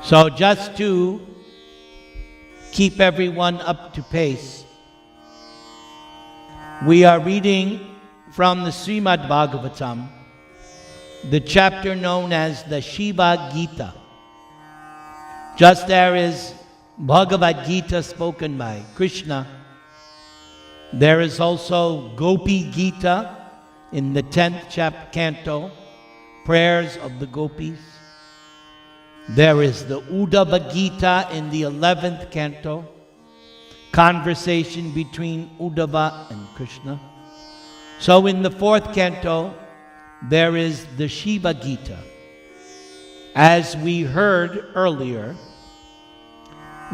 So just to keep everyone up to pace, we are reading from the Srimad Bhagavatam, the chapter known as the Shiva-gita. Just there is Bhagavad Gita spoken by Krishna, there is also Gopi-gita in the 10th canto, prayers of the gopis. There is the Uddhava-gita in the 11th canto, conversation between Uddhava and Krishna. So in the 4th canto, there is the Shiva-gita. As we heard earlier,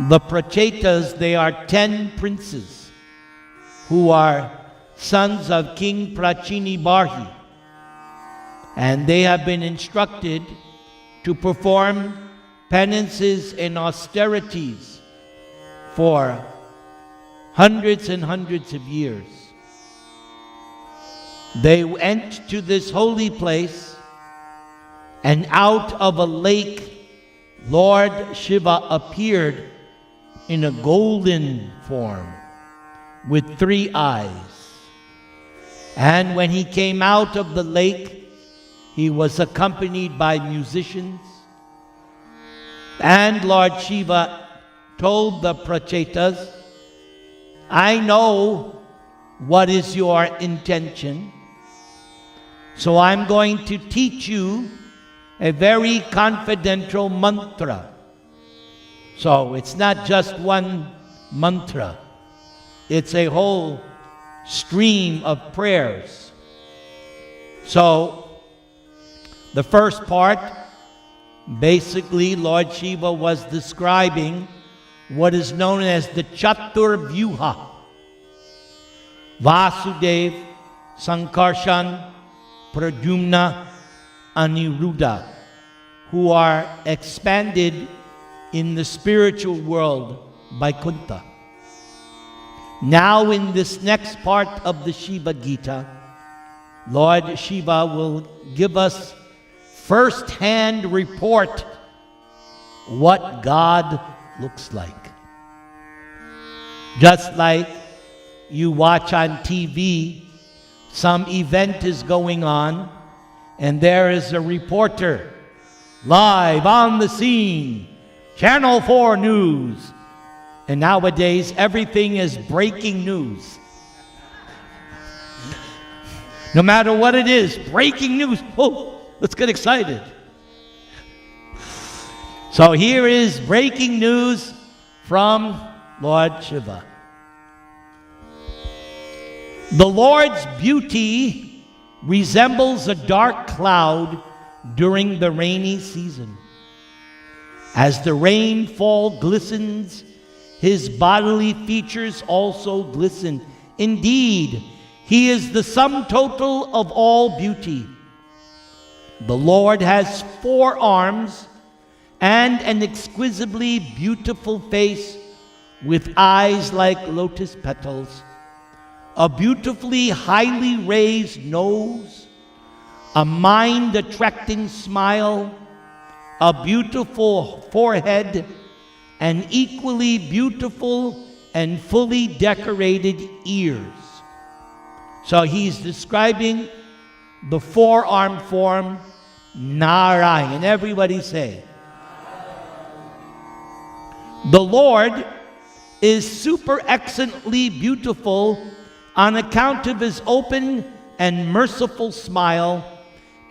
the Prachetas, they are 10 princes who are sons of King Prachini Barhi. And they have been instructed to perform penances and austerities for hundreds and hundreds of years. They went to this holy place, and out of a lake, Lord Shiva appeared in a golden form with 3 eyes. And when he came out of the lake, he was accompanied by musicians. And Lord Shiva told the Prachetas, I know what is your intention, so I'm going to teach you a very confidential mantra. So it's not just one mantra. It's a whole stream of prayers. So the first part, basically Lord Shiva was describing what is known as the Chatur Vyuha. Vasudev, Sankarshan, Pradyumna, Aniruddha, who are expanded in the spiritual world by Kunta. Now in this next part of the Shiva-gita, Lord Shiva will give us first-hand report what God looks like. Just like you watch on TV, some event is going on, and there is a reporter live on the scene, Channel 4 News. And nowadays, everything is breaking news. No matter what it is, breaking news. Oh, let's get excited. So here is breaking news from Lord Shiva. The Lord's beauty resembles a dark cloud during the rainy season. As the rainfall glistens, his bodily features also glisten. Indeed, he is the sum total of all beauty. The Lord has 4 arms and an exquisitely beautiful face with eyes like lotus petals, a beautifully highly raised nose, a mind-attracting smile, a beautiful forehead, and equally beautiful and fully decorated ears. So he's describing the 4-armed form, Narayan. Everybody say. The Lord is super excellently beautiful on account of his open and merciful smile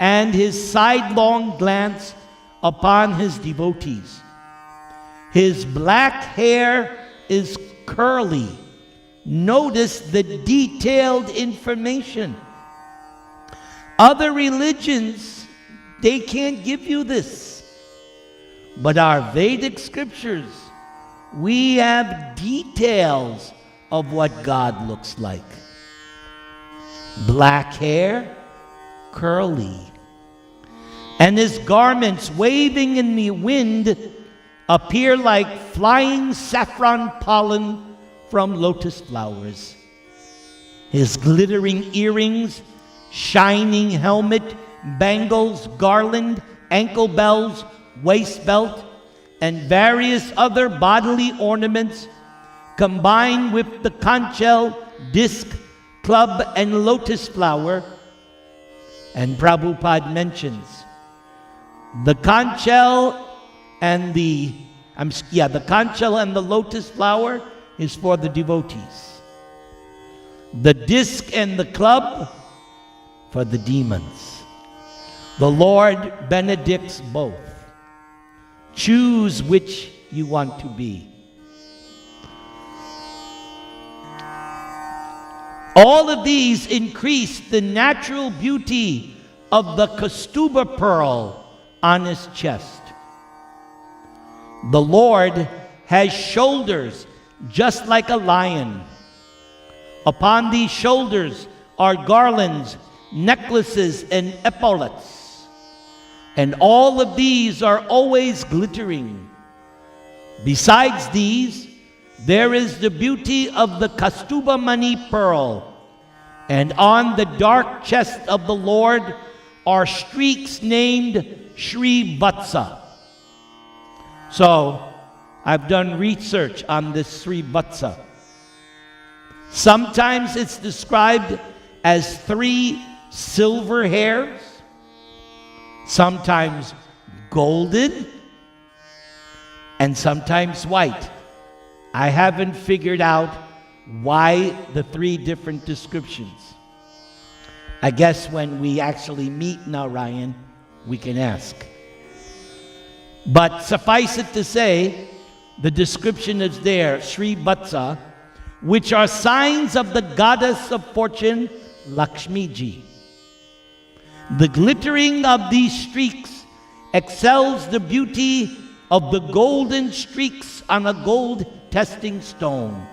and his sidelong glance upon his devotees. His black hair is curly. Notice the detailed information. Other religions, they can't give you this. But our Vedic scriptures, we have details of what God looks like. Black hair, curly. And his garments waving in the wind appear like flying saffron pollen from lotus flowers. His glittering earrings, shining helmet, bangles, garland, ankle bells, waist belt, and various other bodily ornaments, combined with the conch shell, disc, club, and lotus flower. And Prabhupada mentions the conch shell and the conch shell and the lotus flower is for the devotees. The disc and the club for the demons. The Lord benedicts both. Choose which you want to be. All of these increase the natural beauty of the Kaustubha pearl on his chest. The Lord has shoulders just like a lion. Upon these shoulders are garlands, necklaces, and epaulets. And all of these are always glittering. Besides these, there is the beauty of the Kaustubha mani pearl. And on the dark chest of the Lord are streaks named Shiva-gita. So, I've done research on this Shiva-gita. Sometimes it's described as 3 silver hairs, sometimes golden, and sometimes white. I haven't figured out why the 3 different descriptions. I guess when we actually meet Narayan, we can ask. But suffice it to say, the description is there, Shiva-gita, which are signs of the goddess of fortune, Lakshmi Ji. The glittering of these streaks excels the beauty of the golden streaks on a gold testing stone.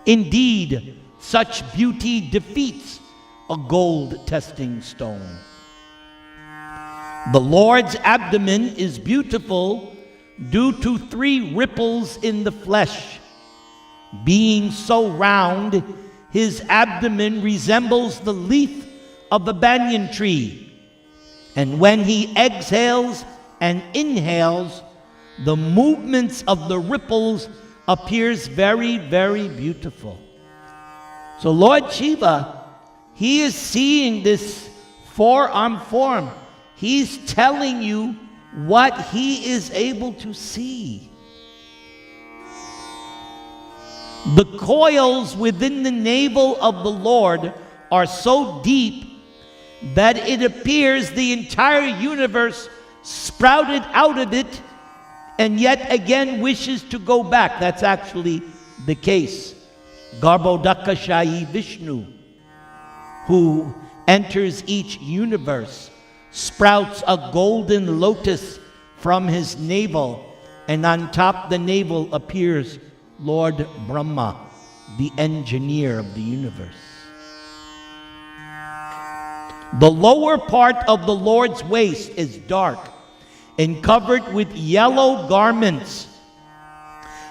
Indeed, such beauty defeats a gold testing stone. The Lord's abdomen is beautiful due to 3 ripples in the flesh. Being so round, his abdomen resembles the leaf of a banyan tree. And when he exhales and inhales, the movements of the ripples appears very, very beautiful. So Lord Shiva, he is seeing this forearm form. He's telling you what he is able to see. The coils within the navel of the Lord are so deep that it appears the entire universe sprouted out of it and yet again wishes to go back. That's actually the case. Garbhodakashayi Vishnu, who enters each universe, sprouts a golden lotus from his navel, and on top the navel appears Lord Brahma, the engineer of the universe. The lower part of the Lord's waist is dark and covered with yellow garments,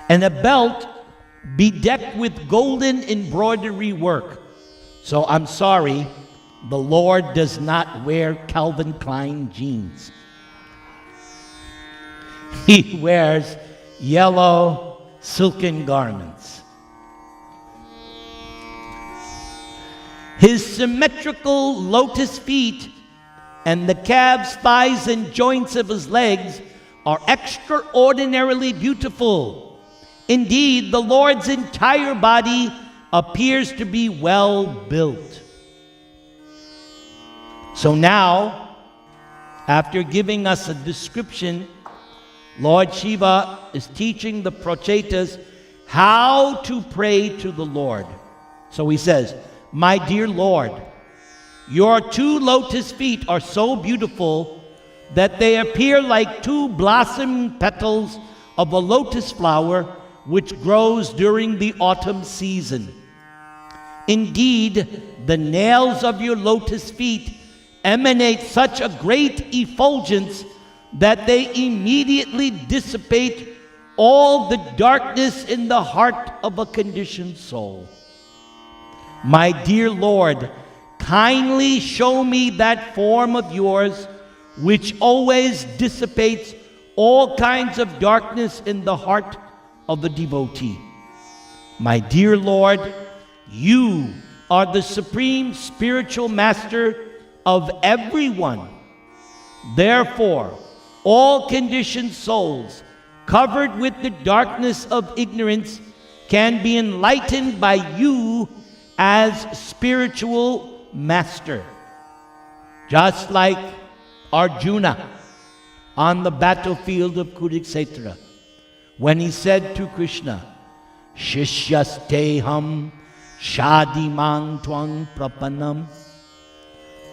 and a belt bedecked with golden embroidery work. So I'm sorry, the Lord does not wear Calvin Klein jeans. He wears yellow silken garments. His symmetrical lotus feet and the calves, thighs, and joints of his legs are extraordinarily beautiful. Indeed, the Lord's entire body appears to be well built. So now, after giving us a description, Lord Shiva is teaching the Prachetas how to pray to the Lord. So he says, "My dear Lord, your 2 lotus feet are so beautiful that they appear like 2 blossoming petals of a lotus flower which grows during the autumn season. Indeed, the nails of your lotus feet emanate such a great effulgence that they immediately dissipate all the darkness in the heart of a conditioned soul. My dear Lord, kindly show me that form of yours which always dissipates all kinds of darkness in the heart of the devotee. My dear Lord, you are the supreme spiritual master of everyone. Therefore, all conditioned souls covered with the darkness of ignorance can be enlightened by you as spiritual master. Just like Arjuna on the battlefield of Kurukshetra, when he said to Krishna, Shishyasteham Shadimang Twang Prapanam,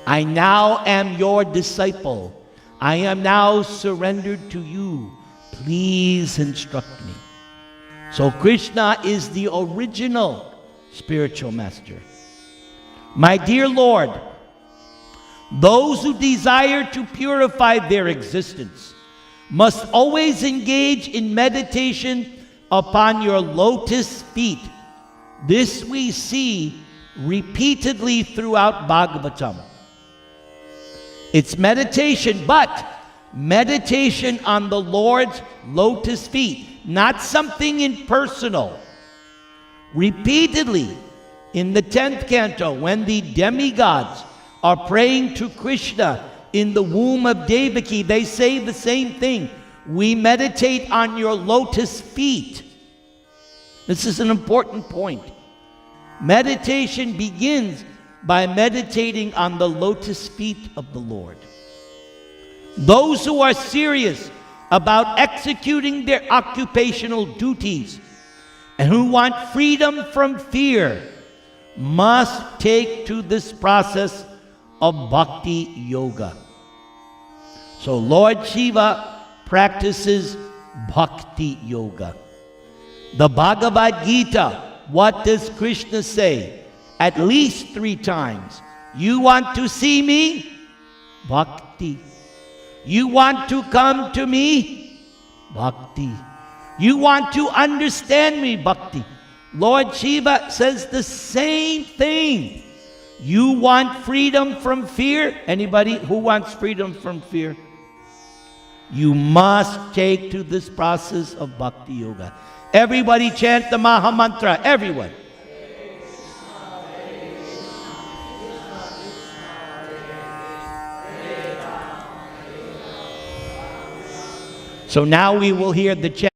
I now am your disciple. I am now surrendered to you. Please instruct me. So Krishna is the original spiritual master. My dear Lord, those who desire to purify their existence must always engage in meditation upon your lotus feet. This we see repeatedly throughout Bhagavatam. It's meditation, but meditation on the Lord's lotus feet, not something impersonal. Repeatedly, in the 10th canto, when the demigods are praying to Krishna in the womb of Devaki, they say the same thing. We meditate on your lotus feet. This is an important point. Meditation begins by meditating on the lotus feet of the Lord. Those who are serious about executing their occupational duties and who want freedom from fear must take to this process of bhakti yoga. So Lord Shiva practices bhakti yoga. The Bhagavad Gita, what does Krishna say? At least 3 times. You want to see me? Bhakti. You want to come to me? Bhakti. You want to understand me? Bhakti. Lord Shiva says the same thing. You want freedom from fear? Anybody who wants freedom from fear? You must take to this process of bhakti yoga. Everybody chant the Maha Mantra. Everyone. So now we will hear the chant.